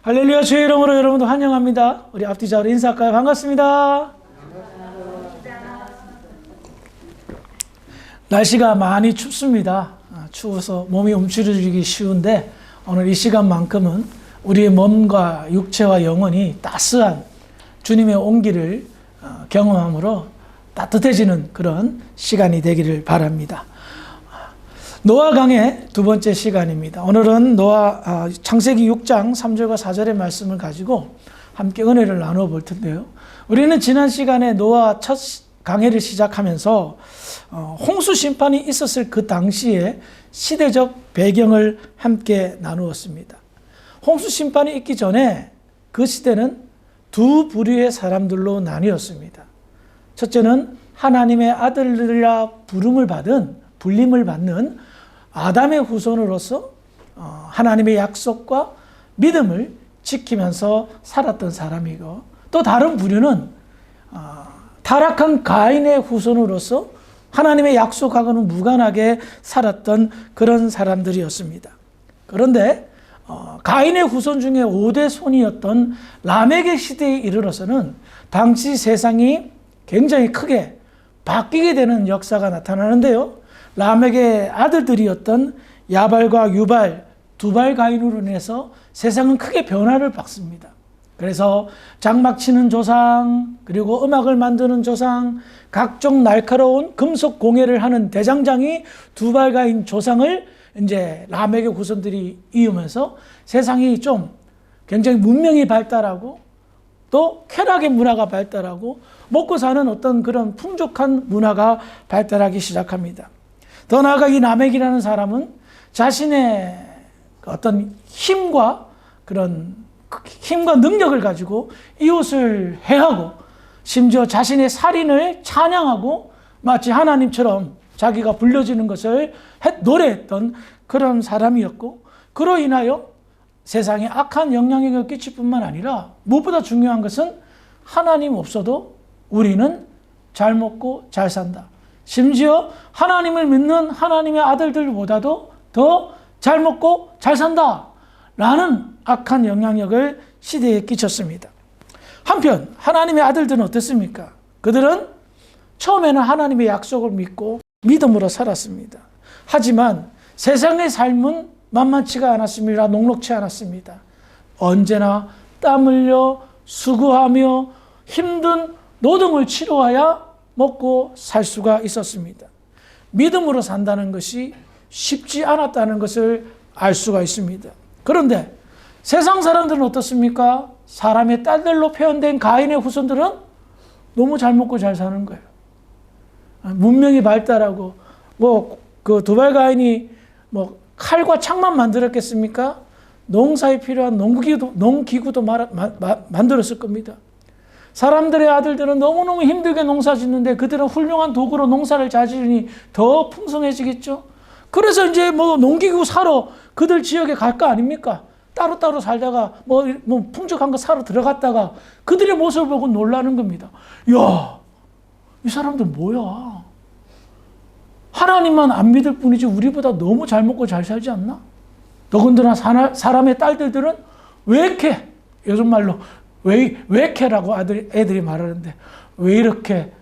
할렐루야, 주의 이름으로 여러분도 환영합니다. 우리 앞뒤 좌우로 인사할까요? 반갑습니다. 날씨가 많이 춥습니다. 추워서 몸이 움츠러지기 쉬운데 오늘 이 시간만큼은 우리의 몸과 육체와 영혼이 따스한 주님의 온기를 경험함으로 따뜻해지는 그런 시간이 되기를 바랍니다. 노아 강의 두 번째 시간입니다. 오늘은 창세기 6장 3절과 4절의 말씀을 가지고 함께 은혜를 나누어 볼 텐데요. 우리는 지난 시간에 노아 첫 강해를 시작하면서 홍수 심판이 있었을 그 당시의 시대적 배경을 함께 나누었습니다. 홍수 심판이 있기 전에 그 시대는 두 부류의 사람들로 나뉘었습니다. 첫째는 하나님의 아들이라 불림을 받는 아담의 후손으로서 하나님의 약속과 믿음을 지키면서 살았던 사람이고, 또 다른 부류는 타락한 가인의 후손으로서 하나님의 약속하고는 무관하게 살았던 그런 사람들이었습니다. 그런데 가인의 후손 중에 5대 손이었던 라멕의 시대에 이르러서는 당시 세상이 굉장히 크게 바뀌게 되는 역사가 나타나는데요. 라멕의 아들들이었던 야발과 유발, 두발 가인으로 인해서 세상은 크게 변화를 받습니다. 그래서 장막 치는 조상, 그리고 음악을 만드는 조상, 각종 날카로운 금속 공예를 하는 대장장이 두발 가인 조상을 이제 라멕의 후손들이 이으면서 세상이 좀 굉장히 문명이 발달하고 또 쾌락의 문화가 발달하고 먹고 사는 어떤 그런 풍족한 문화가 발달하기 시작합니다. 더 나아가 이 라멕이라는 사람은 자신의 어떤 힘과 능력을 가지고 이웃을 해하고 심지어 자신의 살인을 찬양하고 마치 하나님처럼 자기가 불려지는 것을 노래했던 그런 사람이었고, 그로 인하여 세상에 악한 영향력을 끼칠 뿐만 아니라 무엇보다 중요한 것은 하나님 없어도 우리는 잘 먹고 잘 산다. 심지어 하나님을 믿는 하나님의 아들들보다도 더 잘 먹고 잘 산다 라는 악한 영향력을 시대에 끼쳤습니다. 한편 하나님의 아들들은 어땠습니까? 그들은 처음에는 하나님의 약속을 믿고 믿음으로 살았습니다. 하지만 세상의 삶은 만만치가 않았습니다. 녹록치 않았습니다. 언제나 땀 흘려 수고하며 힘든 노동을 치러야 먹고 살 수가 있었습니다. 믿음으로 산다는 것이 쉽지 않았다는 것을 알 수가 있습니다. 그런데 세상 사람들은 어떻습니까? 사람의 딸들로 표현된 가인의 후손들은 너무 잘 먹고 잘 사는 거예요. 문명이 발달하고 그 두발 가인이 칼과 창만 만들었겠습니까? 농사에 필요한 농기구도 만들었을 겁니다. 사람들의 아들들은 너무너무 힘들게 농사 짓는데 그들은 훌륭한 도구로 농사를 잘 지으니 더 풍성해지겠죠. 그래서 이제 농기구 사러 그들 지역에 갈 거 아닙니까? 따로따로 살다가 풍족한 거 사러 들어갔다가 그들의 모습을 보고 놀라는 겁니다. 야, 이 사람들 뭐야? 하나님만 안 믿을 뿐이지 우리보다 너무 잘 먹고 잘 살지 않나? 더군다나 사람의 딸들은 왜 이렇게, 요즘 말로 왜 이렇게라고 애들이 말하는데, 왜 이렇게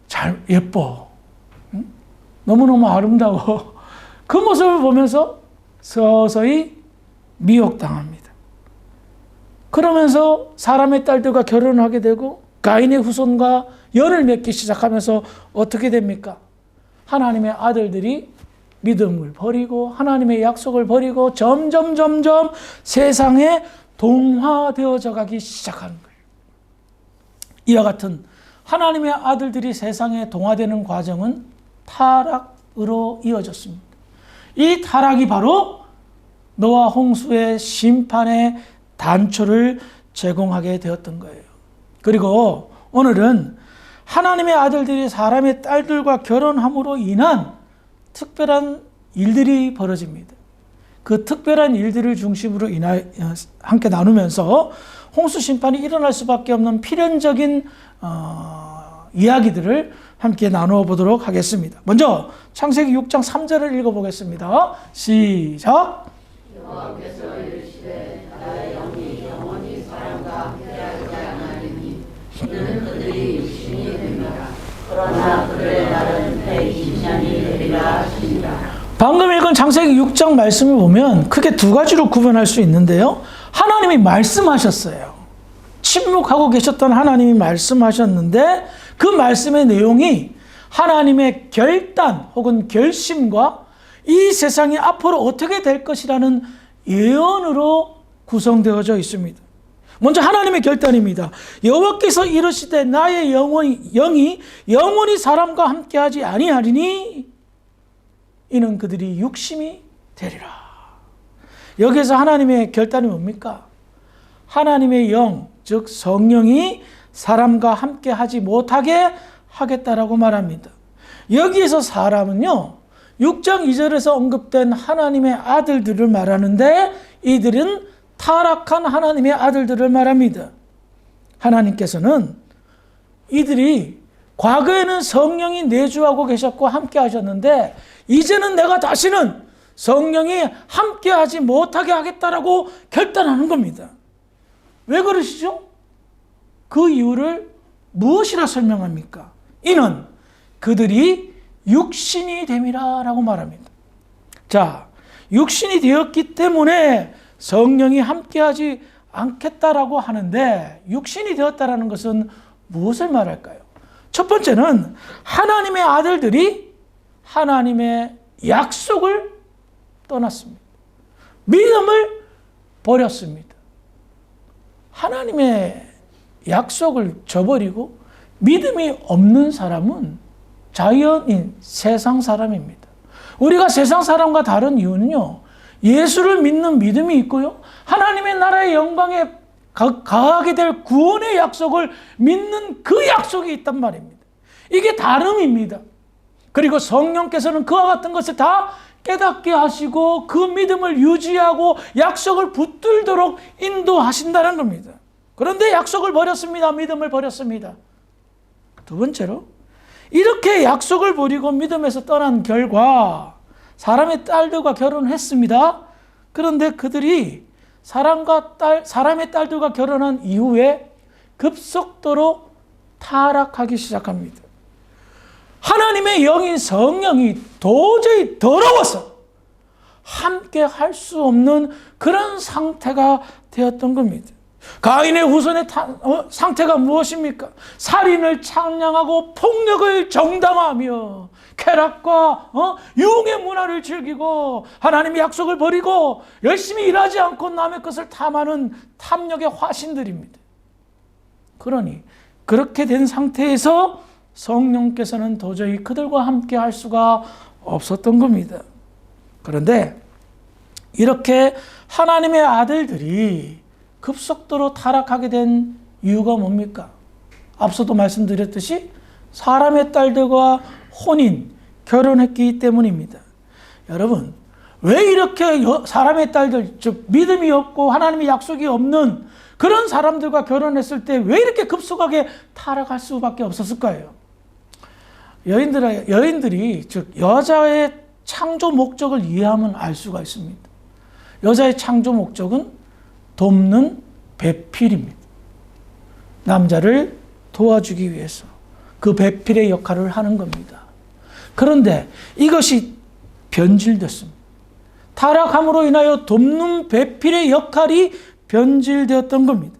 잘 예뻐? 응? 너무너무 아름다워. 그 모습을 보면서 서서히 미혹당합니다. 그러면서 사람의 딸들과 결혼을 하게 되고 가인의 후손과 연을 맺기 시작하면서 어떻게 됩니까? 하나님의 아들들이 믿음을 버리고 하나님의 약속을 버리고 점점 세상에 동화되어져 가기 시작하는 거예요. 이와 같은 하나님의 아들들이 세상에 동화되는 과정은 타락으로 이어졌습니다. 이 타락이 바로 노아 홍수의 심판의 단초를 제공하게 되었던 거예요. 그리고 오늘은 하나님의 아들들이 사람의 딸들과 결혼함으로 인한 특별한 일들이 벌어집니다. 그 특별한 일들을 중심으로 함께 나누면서 홍수 심판이 일어날 수밖에 없는 필연적인 이야기들을 함께 나누어 보도록 하겠습니다. 먼저 창세기 6장 3절을 읽어보겠습니다. 시작. 여호와께서 이르시되 나의 영이 이는 그들이 육신이 됩니다. 그러나 그들의 날은 120년이 되리라 하시니라. 방금 읽은 창세기 6장 말씀을 보면 크게 두 가지로 구분할 수 있는데요. 하나님이 말씀하셨어요. 침묵하고 계셨던 하나님이 말씀하셨는데 그 말씀의 내용이 하나님의 결단 혹은 결심과 이 세상이 앞으로 어떻게 될 것이라는 예언으로 구성되어져 있습니다. 먼저 하나님의 결단입니다. 여호와께서 이르시되 나의 영이 영원히 사람과 함께하지 아니하리니 이는 그들이 육심이 되리라. 여기에서 하나님의 결단이 뭡니까? 하나님의 영, 즉 성령이 사람과 함께하지 못하게 하겠다라고 말합니다. 여기에서 사람은요, 6장 2절에서 언급된 하나님의 아들들을 말하는데 이들은 타락한 하나님의 아들들을 말합니다. 하나님께서는 이들이 과거에는 성령이 내주하고 계셨고 함께 하셨는데 이제는 내가 다시는 성령이 함께 하지 못하게 하겠다라고 결단하는 겁니다. 왜 그러시죠? 그 이유를 무엇이라 설명합니까? 이는 그들이 육신이 됨이라 라고 말합니다. 자, 육신이 되었기 때문에 성령이 함께하지 않겠다라고 하는데 육신이 되었다라는 것은 무엇을 말할까요? 첫 번째는 하나님의 아들들이 하나님의 약속을 떠났습니다. 믿음을 버렸습니다. 하나님의 약속을 저버리고 믿음이 없는 사람은 자연인 세상 사람입니다. 우리가 세상 사람과 다른 이유는요, 예수를 믿는 믿음이 있고요, 하나님의 나라의 영광에 가하게 될 구원의 약속을 믿는 그 약속이 있단 말입니다. 이게 다름입니다. 그리고 성령께서는 그와 같은 것을 다 깨닫게 하시고 그 믿음을 유지하고 약속을 붙들도록 인도하신다는 겁니다. 그런데 약속을 버렸습니다. 믿음을 버렸습니다. 두 번째로 이렇게 약속을 버리고 믿음에서 떠난 결과 사람의 딸들과 결혼했습니다. 그런데 그들이 사람의 딸들과 결혼한 이후에 급속도로 타락하기 시작합니다. 하나님의 영인 성령이 도저히 더러워서 함께 할 수 없는 그런 상태가 되었던 겁니다. 가인의 후손의 상태가 무엇입니까? 살인을 창량하고 폭력을 정당화하며 쾌락과 유흥의 문화를 즐기고 하나님의 약속을 버리고 열심히 일하지 않고 남의 것을 탐하는 탐욕의 화신들입니다. 그러니 그렇게 된 상태에서 성령께서는 도저히 그들과 함께 할 수가 없었던 겁니다. 그런데 이렇게 하나님의 아들들이 급속도로 타락하게 된 이유가 뭡니까? 앞서도 말씀드렸듯이 사람의 딸들과 혼인, 결혼했기 때문입니다. 여러분, 왜 이렇게 사람의 딸들, 즉 믿음이 없고 하나님의 약속이 없는 그런 사람들과 결혼했을 때 왜 이렇게 급속하게 타락할 수밖에 없었을까요? 여인들이 즉 여자의 창조 목적을 이해하면 알 수가 있습니다. 여자의 창조 목적은 돕는 배필입니다. 남자를 도와주기 위해서 그 배필의 역할을 하는 겁니다. 그런데 이것이 변질됐습니다. 타락함으로 인하여 돕는 배필의 역할이 변질되었던 겁니다.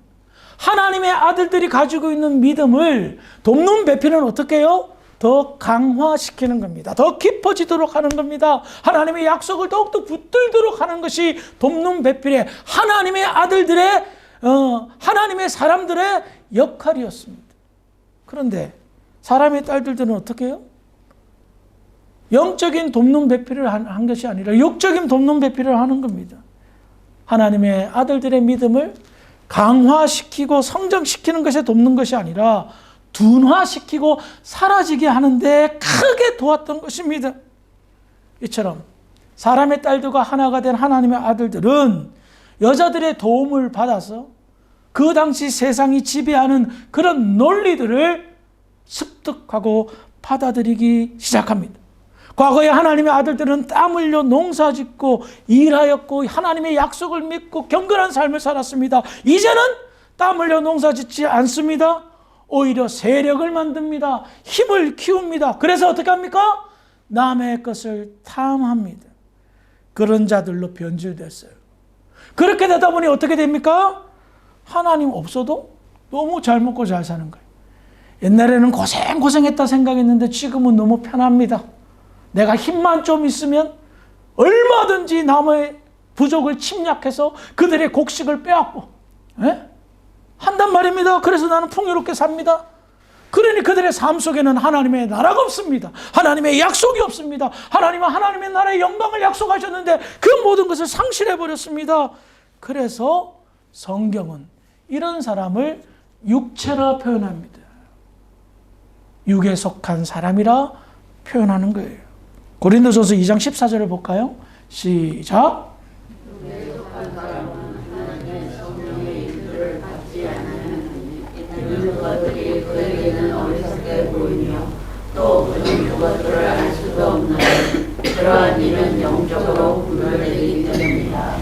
하나님의 아들들이 가지고 있는 믿음을 돕는 배필은 어떻게 해요? 더 강화시키는 겁니다. 더 깊어지도록 하는 겁니다. 하나님의 약속을 더욱더 붙들도록 하는 것이 돕는 배필의 하나님의 아들들의 하나님의 사람들의 역할이었습니다. 그런데 사람의 딸들은 어떻게 해요? 영적인 돕는 배필을 한 것이 아니라 육적인 돕는 배필을 하는 겁니다. 하나님의 아들들의 믿음을 강화시키고 성장시키는 것에 돕는 것이 아니라 둔화시키고 사라지게 하는데 크게 도왔던 것입니다. 이처럼 사람의 딸들과 하나가 된 하나님의 아들들은 여자들의 도움을 받아서 그 당시 세상이 지배하는 그런 논리들을 습득하고 받아들이기 시작합니다. 과거에 하나님의 아들들은 땀 흘려 농사짓고 일하였고 하나님의 약속을 믿고 경건한 삶을 살았습니다. 이제는 땀 흘려 농사짓지 않습니다. 오히려 세력을 만듭니다. 힘을 키웁니다. 그래서 어떻게 합니까? 남의 것을 탐합니다. 그런 자들로 변질됐어요. 그렇게 되다 보니 어떻게 됩니까? 하나님 없어도 너무 잘 먹고 잘 사는 거예요. 옛날에는 고생했다 생각했는데 지금은 너무 편합니다. 내가 힘만 좀 있으면 얼마든지 남의 부족을 침략해서 그들의 곡식을 빼앗고 한단 말입니다. 그래서 나는 풍요롭게 삽니다. 그러니 그들의 삶 속에는 하나님의 나라가 없습니다. 하나님의 약속이 없습니다. 하나님은 하나님의 나라의 영광을 약속하셨는데 그 모든 것을 상실해버렸습니다. 그래서 성경은 이런 사람을 육체라 표현합니다. 육에 속한 사람이라 표현하는 거예요. 고린도전서 2장 14절을 볼까요? 시작. 육에 속한 사람은 하나님의 성령의 인도를 받지 않는 있는 것들이 그에게는 어리석게 보이며 또 그는 그것들을 알 수도 없는 그러한 일은 영적으로 분별되기 때문이다.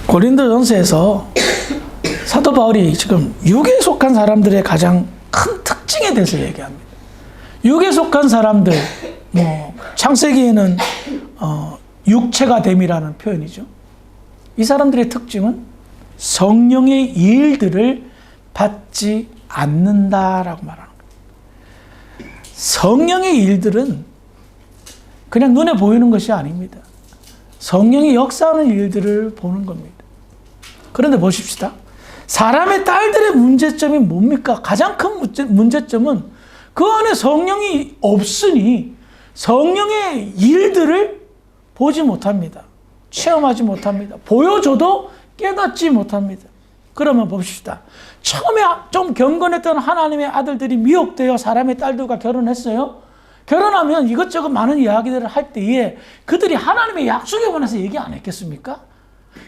고린도전서에서 사도 바울이 지금 육에 속한 사람들의 가장 큰 특징에 대해서 얘기합니다. 육에 속한 사람들, 창세기에는 육체가 됨이라는 표현이죠. 이 사람들의 특징은 성령의 일들을 받지 않는다라고 말하는 거예요. 성령의 일들은 그냥 눈에 보이는 것이 아닙니다. 성령이 역사하는 일들을 보는 겁니다. 그런데 보십시다. 사람의 딸들의 문제점이 뭡니까? 가장 큰 문제점은 그 안에 성령이 없으니 성령의 일들을 보지 못합니다. 체험하지 못합니다. 보여줘도 깨닫지 못합니다. 그러면 봅시다. 처음에 좀 경건했던 하나님의 아들들이 미혹되어 사람의 딸들과 결혼했어요. 결혼하면 이것저것 많은 이야기들을 할 때에 그들이 하나님의 약속에 관해서 얘기 안 했겠습니까?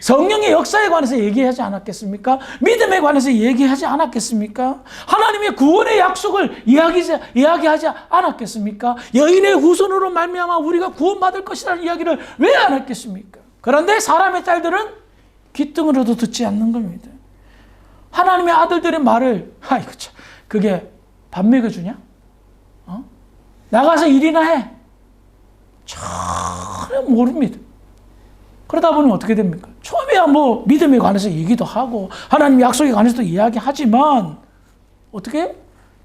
성령의 역사에 관해서 얘기하지 않았겠습니까? 믿음에 관해서 얘기하지 않았겠습니까? 하나님의 구원의 약속을 이야기하지 않았겠습니까? 여인의 후손으로 말미암아 우리가 구원받을 것이라는 이야기를 왜 안 했겠습니까? 그런데 사람의 딸들은 귓등으로도 듣지 않는 겁니다. 하나님의 아들들의 말을 아이고 참 그게 밥 먹여주냐? 나가서 일이나 해. 전혀 모릅니다. 그러다 보면 어떻게 됩니까? 처음에야 믿음에 관해서 얘기도 하고 하나님 약속에 관해서도 이야기하지만 어떻게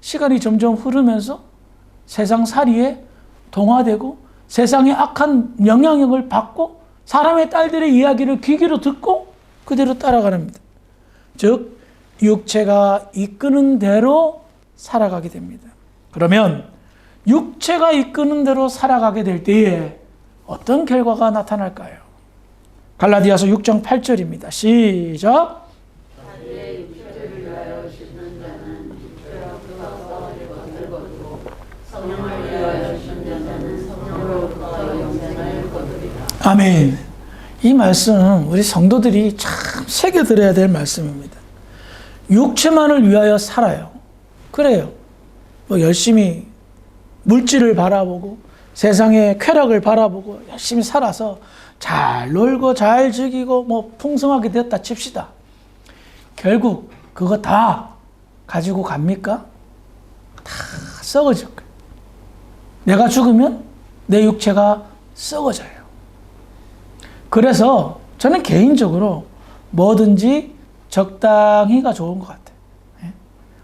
시간이 점점 흐르면서 세상 살이에 동화되고 세상의 악한 영향력을 받고 사람의 딸들의 이야기를 귀기로 듣고 그대로 따라가랍니다. 즉 육체가 이끄는 대로 살아가게 됩니다. 그러면 육체가 이끄는 대로 살아가게 될 때에 어떤 결과가 나타날까요? 갈라디아서 6장 8절입니다. 시작. 자기의 육체를 위하여 씻는 자는 육체로 싸워질 것을 거두고 성령을 위하여 씻는 자는 성령으로부터 영생을 거두리라. 아멘. 이 말씀 우리 성도들이 참 새겨들어야 될 말씀입니다. 육체만을 위하여 살아요. 그래요. 열심히 물질을 바라보고 세상의 쾌락을 바라보고 열심히 살아서 잘 놀고 잘 즐기고 풍성하게 되었다 칩시다. 결국 그거 다 가지고 갑니까? 다 썩어질 거예요. 내가 죽으면 내 육체가 썩어져요. 그래서 저는 개인적으로 뭐든지 적당히가 좋은 것 같아요.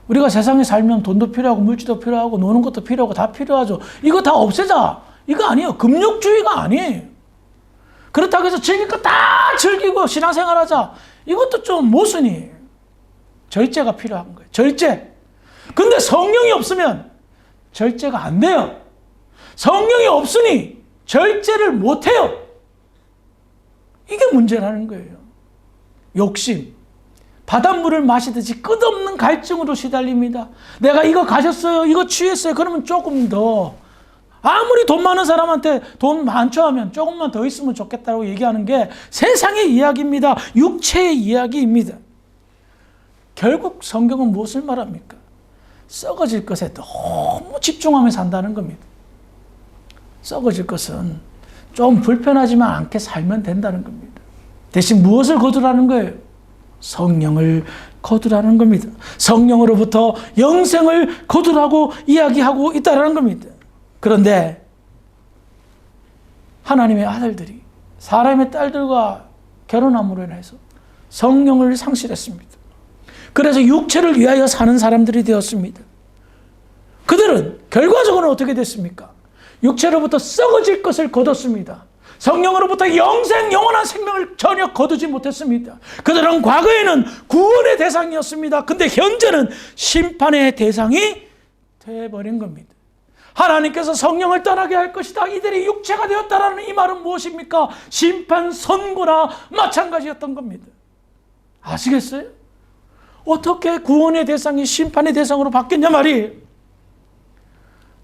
우리가 세상에 살면 돈도 필요하고 물질도 필요하고 노는 것도 필요하고 다 필요하죠. 이거 다 없애자. 이거 아니에요. 금욕주의가 아니에요. 그렇다고 해서 즐길 거 다 즐기고 신앙생활하자. 이것도 좀 모순이에요. 절제가 필요한 거예요. 절제. 근데 성령이 없으면 절제가 안 돼요. 성령이 없으니 절제를 못 해요. 이게 문제라는 거예요. 욕심. 바닷물을 마시듯이 끝없는 갈증으로 시달립니다. 내가 이거 가졌어요. 이거 취했어요. 그러면 조금 더. 아무리 돈 많은 사람한테 돈 많죠 하면 조금만 더 있으면 좋겠다고 얘기하는 게 세상의 이야기입니다. 육체의 이야기입니다. 결국 성경은 무엇을 말합니까? 썩어질 것에 너무 집중하며 산다는 겁니다. 썩어질 것은 좀 불편하지만 않게 살면 된다는 겁니다. 대신 무엇을 거두라는 거예요? 성령을 거두라는 겁니다. 성령으로부터 영생을 거두라고 이야기하고 있다는 겁니다. 그런데 하나님의 아들들이 사람의 딸들과 결혼함으로 인해서 성령을 상실했습니다. 그래서 육체를 위하여 사는 사람들이 되었습니다. 그들은 결과적으로 어떻게 됐습니까? 육체로부터 썩어질 것을 거뒀습니다. 성령으로부터 영원한 생명을 전혀 거두지 못했습니다. 그들은 과거에는 구원의 대상이었습니다. 근데 현재는 심판의 대상이 되어버린 겁니다. 하나님께서 성령을 떠나게 할 것이다. 이들이 육체가 되었다라는 이 말은 무엇입니까? 심판 선고나 마찬가지였던 겁니다. 아시겠어요? 어떻게 구원의 대상이 심판의 대상으로 바뀌었냐 말이에요.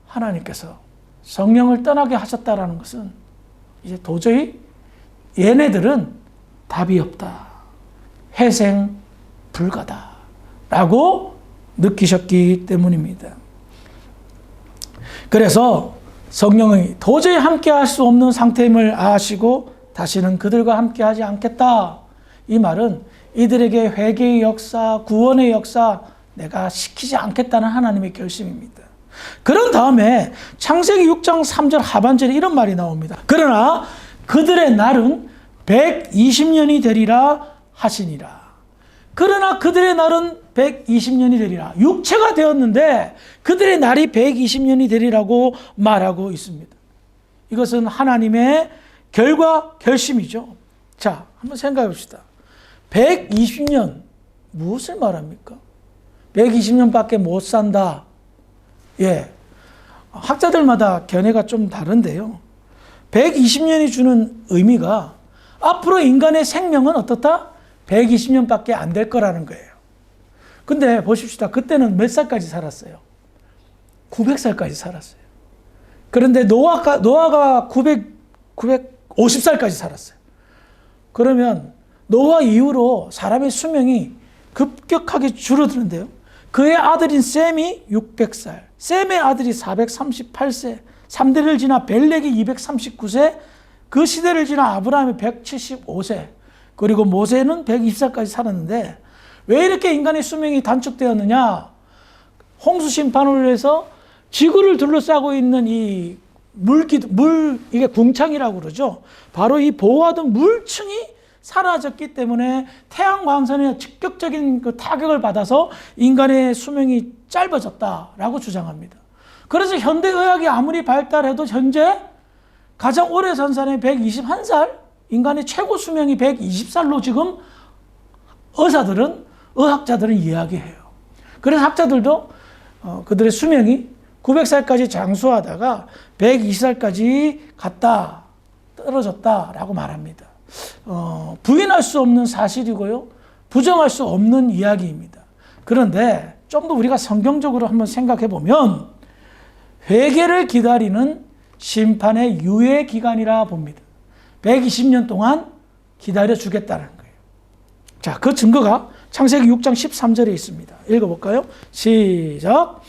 하나님께서 성령을 떠나게 하셨다라는 것은 이제 도저히 얘네들은 답이 없다. 회생 불가다. 라고 느끼셨기 때문입니다. 그래서 성령이 도저히 함께할 수 없는 상태임을 아시고 다시는 그들과 함께하지 않겠다. 이 말은 이들에게 회개의 역사, 구원의 역사 내가 시키지 않겠다는 하나님의 결심입니다. 그런 다음에 창세기 6장 3절 하반절에 이런 말이 나옵니다. 그러나 그들의 날은 120년이 되리라 하시니라. 그러나 그들의 날은 120년이 되리라. 육체가 되었는데 그들의 날이 120년이 되리라고 말하고 있습니다. 이것은 하나님의 결심이죠. 자, 한번 생각해 봅시다. 120년 무엇을 말합니까? 120년밖에 못 산다. 예, 학자들마다 견해가 좀 다른데요. 120년이 주는 의미가 앞으로 인간의 생명은 어떻다? 120년밖에 안 될 거라는 거예요. 근데 보십시다. 그때는 몇 살까지 살았어요? 900살까지 살았어요. 그런데 노아가 950살까지 살았어요. 그러면 노아 이후로 사람의 수명이 급격하게 줄어드는데요. 그의 아들인 셈이 600살, 셈의 아들이 438세, 3대를 지나 벨렉이 239세, 그 시대를 지나 아브라함이 175세, 그리고 모세는 120살까지 살았는데 왜 이렇게 인간의 수명이 단축되었느냐? 홍수 심판을 위해서 지구를 둘러싸고 있는 이 이게 궁창이라고 그러죠. 바로 이 보호하던 물층이 사라졌기 때문에 태양 광선의 직격적인 그 타격을 받아서 인간의 수명이 짧아졌다라고 주장합니다. 그래서 현대의학이 아무리 발달해도 현재 가장 오래 산 사람이 121살, 인간의 최고 수명이 120살로 지금 의학자들은 이야기해요. 그래서 학자들도 그들의 수명이 900살까지 장수하다가 120살까지 갔다, 떨어졌다라고 말합니다. 부인할 수 없는 사실이고요. 부정할 수 없는 이야기입니다. 그런데 좀 더 우리가 성경적으로 한번 생각해 보면 회개를 기다리는 심판의 유예 기간이라 봅니다. 120년 동안 기다려 주겠다는 거예요. 자, 그 증거가 창세기 6장 13절에 있습니다. 읽어볼까요? 시작.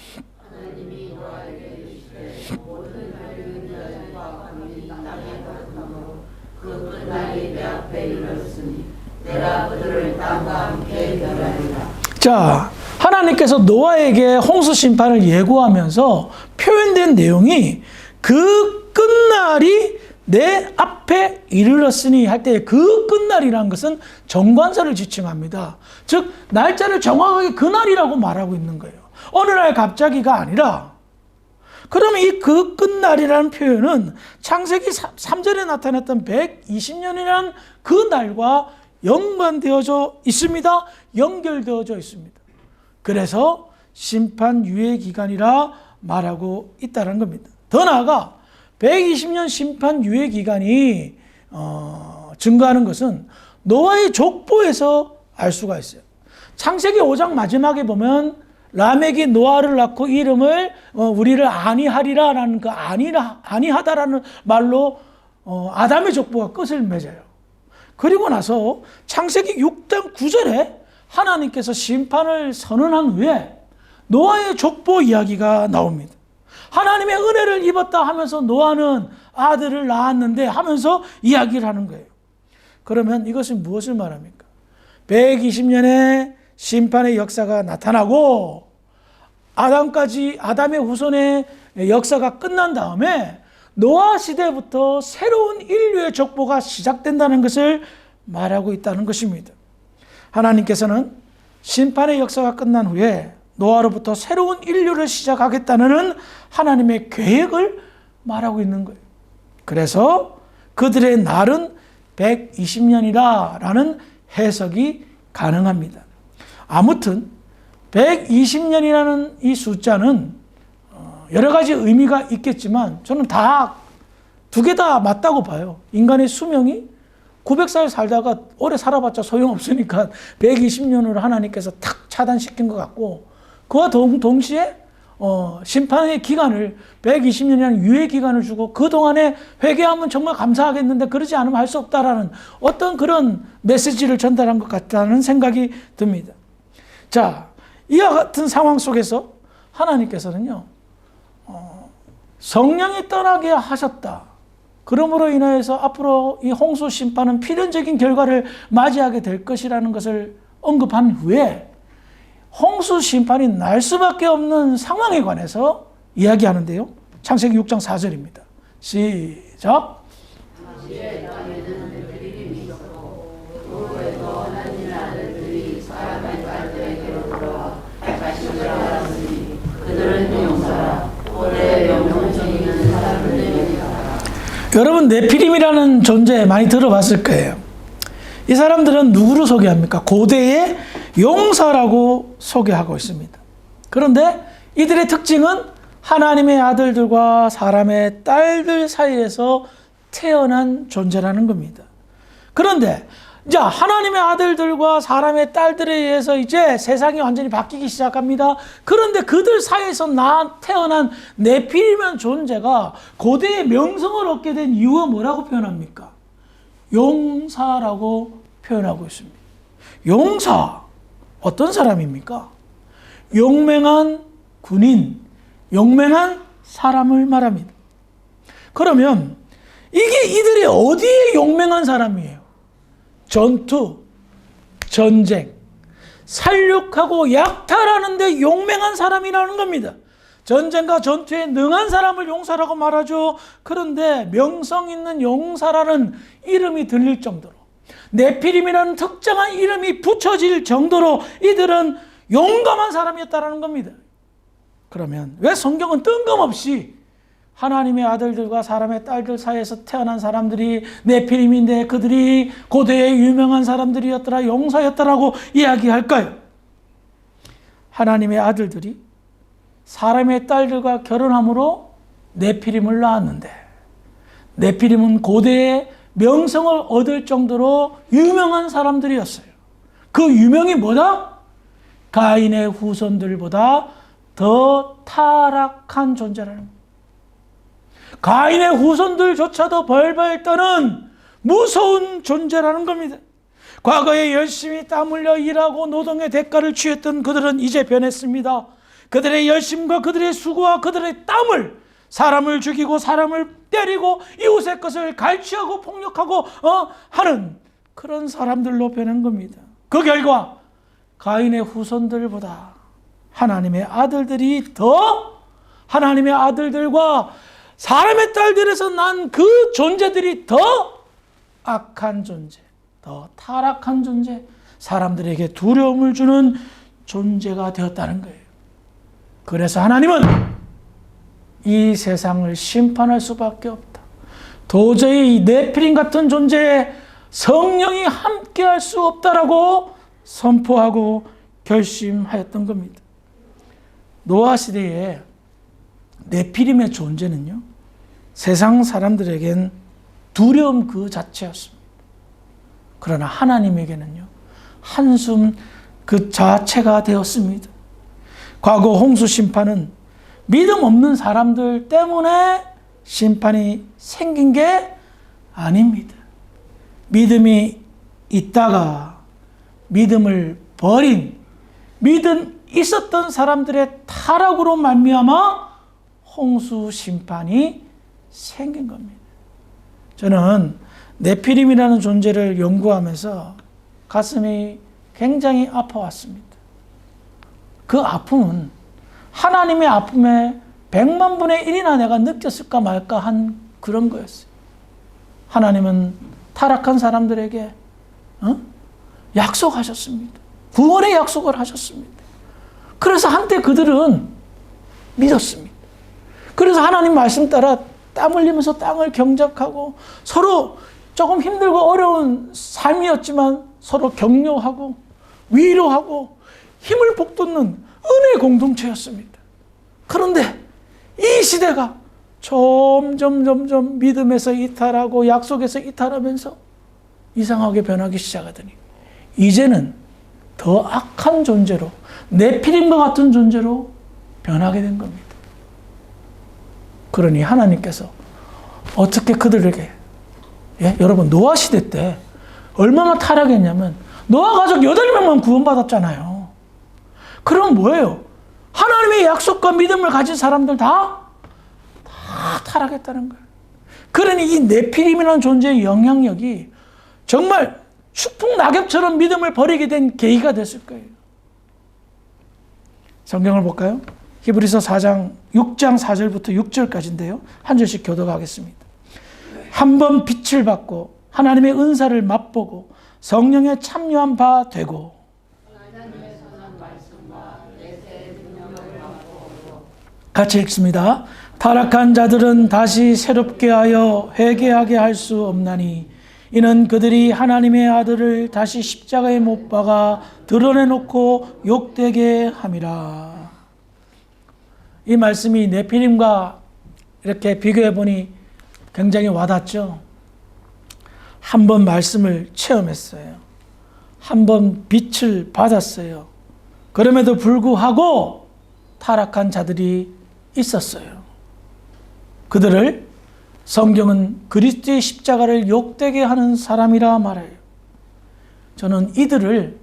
하나님이 노아에게 이르시되 모든 날이 여자와 밤이 땅에 가득하므로 그 끝날이 내 앞에 이르렀으니 내가 그들을 땅과 함께 멸하리라. 자, 하나님께서 노아에게 홍수 심판을 예고하면서 표현된 내용이 그 끝날이 내 앞에 이르렀으니 할 때 그 끝날이라는 것은 정관사를 지칭합니다. 즉 날짜를 정확하게 그날이라고 말하고 있는 거예요. 어느 날 갑자기가 아니라. 그러면 이 그 끝날이라는 표현은 창세기 3절에 나타났던 120년이라는 그 날과 연관되어져 있습니다. 연결되어져 있습니다. 그래서 심판 유예 기간이라 말하고 있다는 겁니다. 더 나아가 120년 심판 유예 기간이 증가하는 것은 노아의 족보에서 알 수가 있어요. 창세기 5장 마지막에 보면 라멕이 노아를 낳고 이름을 우리를 아니하리라라는 그 아니하다라는 말로 아담의 족보가 끝을 맺어요. 그리고 나서 창세기 6장 9절에 하나님께서 심판을 선언한 후에 노아의 족보 이야기가 나옵니다. 하나님의 은혜를 입었다 하면서 노아는 아들을 낳았는데 하면서 이야기를 하는 거예요. 그러면 이것은 무엇을 말합니까? 120년의 심판의 역사가 나타나고 아담의 후손의 역사가 끝난 다음에 노아 시대부터 새로운 인류의 족보가 시작된다는 것을 말하고 있다는 것입니다. 하나님께서는 심판의 역사가 끝난 후에 노아로부터 새로운 인류를 시작하겠다는 하나님의 계획을 말하고 있는 거예요. 그래서 그들의 날은 120년이라는 해석이 가능합니다. 아무튼 120년이라는 이 숫자는 여러 가지 의미가 있겠지만 저는 두 개 다 맞다고 봐요. 인간의 수명이 900살 살다가 오래 살아봤자 소용없으니까 120년으로 하나님께서 탁 차단시킨 것 같고, 그와 동시에 심판의 기간을 120년이라는 유예 기간을 주고 그동안에 회개하면 정말 감사하겠는데 그러지 않으면 할 수 없다라는 어떤 그런 메시지를 전달한 것 같다는 생각이 듭니다. 자, 이와 같은 상황 속에서 하나님께서는요, 성령이 떠나게 하셨다. 그러므로 인하여서 앞으로 이 홍수 심판은 필연적인 결과를 맞이하게 될 것이라는 것을 언급한 후에 홍수 심판이 날 수밖에 없는 상황에 관해서 이야기하는데요. 창세기 6장 4절입니다. 시작. 여러분, 네피림이라는 존재 많이 들어봤을 거예요. 이 사람들은 누구를 소개합니까? 고대의 용사라고 소개하고 있습니다. 그런데 이들의 특징은 하나님의 아들들과 사람의 딸들 사이에서 태어난 존재라는 겁니다. 그런데 자, 하나님의 아들들과 사람의 딸들에 의해서 이제 세상이 완전히 바뀌기 시작합니다. 그런데 그들 사이에서 태어난 네피림이라는 존재가 고대의 명성을 얻게 된 이유가 뭐라고 표현합니까? 용사라고 표현하고 있습니다. 용사, 어떤 사람입니까? 용맹한 군인, 용맹한 사람을 말합니다. 그러면 이들이 어디에 용맹한 사람이에요? 전투, 전쟁, 살육하고 약탈하는 데 용맹한 사람이라는 겁니다. 전쟁과 전투에 능한 사람을 용사라고 말하죠. 그런데 명성 있는 용사라는 이름이 들릴 정도로, 네피림이라는 특정한 이름이 붙여질 정도로 이들은 용감한 사람이었다는 겁니다. 그러면 왜 성경은 뜬금없이 하나님의 아들들과 사람의 딸들 사이에서 태어난 사람들이 네피림인데 그들이 고대의 유명한 사람들이었더라, 용사였더라고 이야기할까요? 하나님의 아들들이 사람의 딸들과 결혼함으로 네피림을 낳았는데, 네피림은 고대의 명성을 얻을 정도로 유명한 사람들이었어요. 그 유명이 뭐다? 가인의 후손들보다 더 타락한 존재라는 거예요. 가인의 후손들조차도 벌벌 떠는 무서운 존재라는 겁니다. 과거에 열심히 땀 흘려 일하고 노동의 대가를 취했던 그들은 이제 변했습니다. 그들의 열심과 그들의 수고와 그들의 땀을 사람을 죽이고 사람을 때리고 이웃의 것을 갈취하고 폭력하고 하는 그런 사람들로 변한 겁니다. 그 결과 가인의 후손들보다 하나님의 아들들이 더, 하나님의 아들들과 사람의 딸들에서 난 그 존재들이 더 악한 존재, 더 타락한 존재, 사람들에게 두려움을 주는 존재가 되었다는 거예요. 그래서 하나님은 이 세상을 심판할 수밖에 없다. 도저히 이 네피림 같은 존재에 성령이 함께할 수 없다라고 선포하고 결심하였던 겁니다. 노아 시대에 네피림의 존재는요, 세상 사람들에겐 두려움 그 자체였습니다. 그러나 하나님에게는요, 한숨 그 자체가 되었습니다. 과거 홍수 심판은 믿음 없는 사람들 때문에 심판이 생긴 게 아닙니다. 믿음이 있다가 믿음을 버린, 믿음 있었던 사람들의 타락으로 말미암아 홍수 심판이 생긴 겁니다. 저는 네피림이라는 존재를 연구하면서 가슴이 굉장히 아파왔습니다. 그 아픔은 하나님의 아픔에 100만 분의 1이나 내가 느꼈을까 말까 한 그런 거였어요. 하나님은 타락한 사람들에게 약속하셨습니다. 구원의 약속을 하셨습니다. 그래서 한때 그들은 믿었습니다. 그래서 하나님 말씀 따라 땀 흘리면서 땅을 경작하고 서로 조금 힘들고 어려운 삶이었지만 서로 격려하고 위로하고 힘을 북돋는 은혜 공동체였습니다. 그런데 이 시대가 점점 믿음에서 이탈하고 약속에서 이탈하면서 이상하게 변하기 시작하더니 이제는 더 악한 존재로, 네피림과 같은 존재로 변하게 된 겁니다. 그러니 하나님께서 어떻게 그들에게, 여러분 노아 시대 때 얼마나 타락했냐면 노아 가족 8명만 구원받았잖아요. 그럼 뭐예요? 하나님의 약속과 믿음을 가진 사람들 다 타락했다는 거예요. 그러니 이 네피림이라는 존재의 영향력이 정말 추풍 낙엽처럼 믿음을 버리게 된 계기가 됐을 거예요. 성경을 볼까요? 히브리서 6장 4절부터 6절까지인데요. 한 절씩 교독하겠습니다. 한 번 빛을 받고 하나님의 은사를 맛보고 성령에 참여한 바 되고 같이 읽습니다. 타락한 자들은 다시 새롭게 하여 회개하게 할 수 없나니 이는 그들이 하나님의 아들을 다시 십자가에 못 박아 드러내놓고 욕되게 함이라. 이 말씀이 네피림과 이렇게 비교해 보니 굉장히 와닿죠. 한 번 말씀을 체험했어요. 한 번 빛을 받았어요. 그럼에도 불구하고 타락한 자들이 있었어요. 그들을 성경은 그리스도의 십자가를 욕되게 하는 사람이라 말해요. 저는 이들을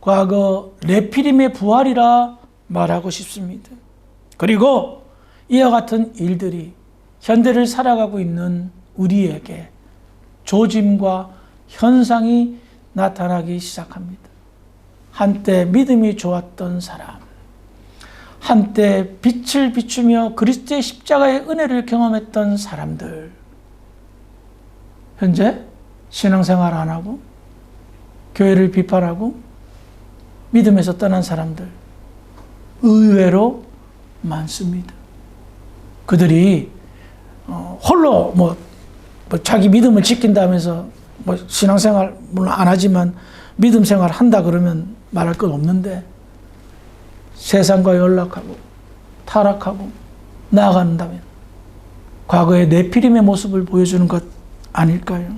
과거 네피림의 부활이라 말하고 싶습니다. 그리고 이와 같은 일들이 현대를 살아가고 있는 우리에게 조짐과 현상이 나타나기 시작합니다. 한때 믿음이 좋았던 사람, 한때 빛을 비추며 그리스도의 십자가의 은혜를 경험했던 사람들, 현재 신앙생활 안 하고 교회를 비판하고 믿음에서 떠난 사람들 의외로 많습니다. 그들이 홀로 뭐 자기 믿음을 지킨다면서 뭐 신앙생활 물론 안 하지만 믿음 생활 한다 그러면 말할 건 없는데 세상과 연락하고 타락하고 나아간다면 과거의 네피림의 모습을 보여주는 것 아닐까요?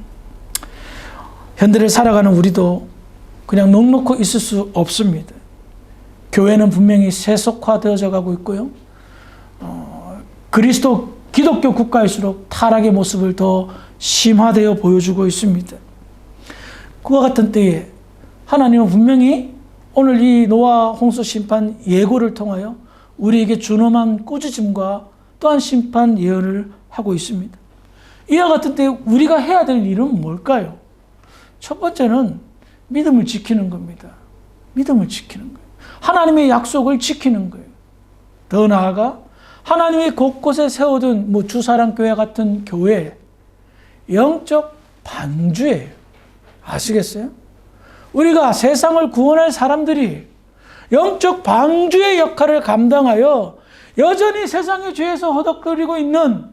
현대를 살아가는 우리도 그냥 넉넉히 있을 수 없습니다. 교회는 분명히 세속화되어져 가고 있고요. 기독교 국가일수록 타락의 모습을 더 심화되어 보여주고 있습니다. 그와 같은 때에 하나님은 분명히 오늘 이 노아 홍수 심판 예고를 통하여 우리에게 준엄한 꾸짖음과 또한 심판 예언을 하고 있습니다. 이와 같은 때에 우리가 해야 될 일은 뭘까요? 첫 번째는 믿음을 지키는 겁니다. 믿음을 지키는 거예요. 하나님의 약속을 지키는 거예요. 더 나아가 하나님이 곳곳에 세워둔 주사랑교회 같은 교회, 영적 방주예요. 아시겠어요? 우리가 세상을 구원할 사람들이 영적 방주의 역할을 감당하여 여전히 세상의 죄에서 허덕거리고 있는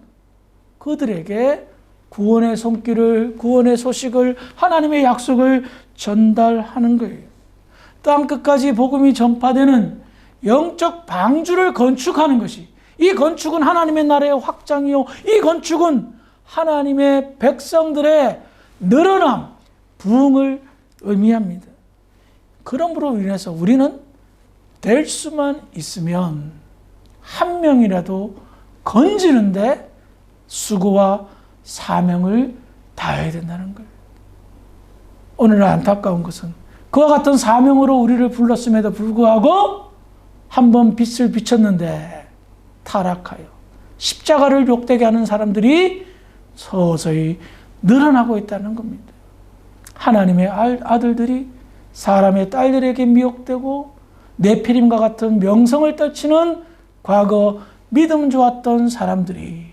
그들에게 구원의 손길을, 구원의 소식을, 하나님의 약속을 전달하는 거예요. 땅끝까지 복음이 전파되는 영적 방주를 건축하는 것이, 이 건축은 하나님의 나라의 확장이요, 이 건축은 하나님의 백성들의 늘어남, 부흥을 의미합니다. 그러므로 인해서 우리는 될 수만 있으면 한 명이라도 건지는데 수고와 사명을 다해야 된다는 거예요. 오늘 안타까운 것은 그와 같은 사명으로 우리를 불렀음에도 불구하고 한번 빛을 비췄는데 타락하여 십자가를 욕되게 하는 사람들이 서서히 늘어나고 있다는 겁니다. 하나님의 아들들이 사람의 딸들에게 미혹되고 네피림과 같은 명성을 떨치는 과거 믿음 좋았던 사람들이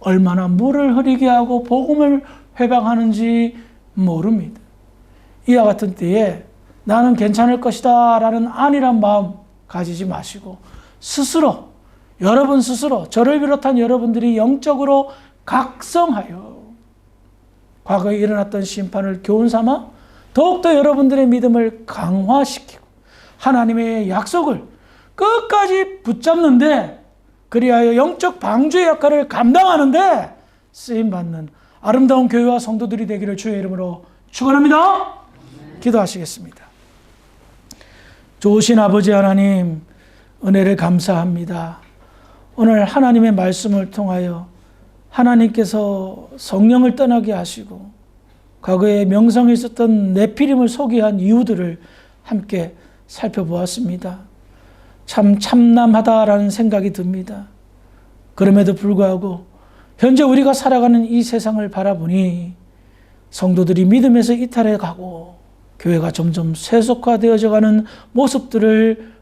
얼마나 물을 흐리게 하고 복음을 회방하는지 모릅니다. 이와 같은 때에 나는 괜찮을 것이다 라는 안일한 마음 가지지 마시고 스스로, 여러분 스스로, 저를 비롯한 여러분들이 영적으로 각성하여 과거에 일어났던 심판을 교훈 삼아 더욱더 여러분들의 믿음을 강화시키고 하나님의 약속을 끝까지 붙잡는데, 그리하여 영적 방주의 역할을 감당하는데 쓰임받는 아름다운 교회와 성도들이 되기를 주의 이름으로 축원합니다. 기도하시겠습니다. 좋으신 아버지 하나님, 은혜를 감사합니다. 오늘 하나님의 말씀을 통하여 하나님께서 성령을 떠나게 하시고 과거에 명성이 있었던 네피림을 소개한 이유들을 함께 살펴보았습니다. 참 참남하다라는 생각이 듭니다. 그럼에도 불구하고 현재 우리가 살아가는 이 세상을 바라보니 성도들이 믿음에서 이탈해 가고 교회가 점점 세속화되어져 가는 모습들을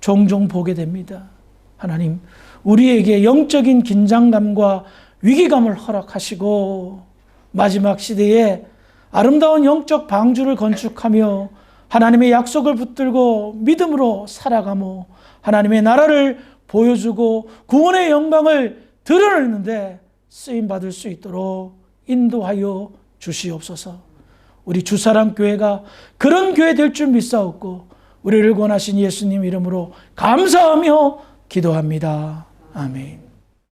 종종 보게 됩니다. 하나님, 우리에게 영적인 긴장감과 위기감을 허락하시고 마지막 시대에 아름다운 영적 방주를 건축하며 하나님의 약속을 붙들고 믿음으로 살아가며 하나님의 나라를 보여주고 구원의 영광을 드러내는데 쓰임받을 수 있도록 인도하여 주시옵소서. 우리 주사랑교회가 그런 교회 될 줄 믿사옵고 우리를 권하신 예수님 이름으로 감사하며 기도합니다. 아멘.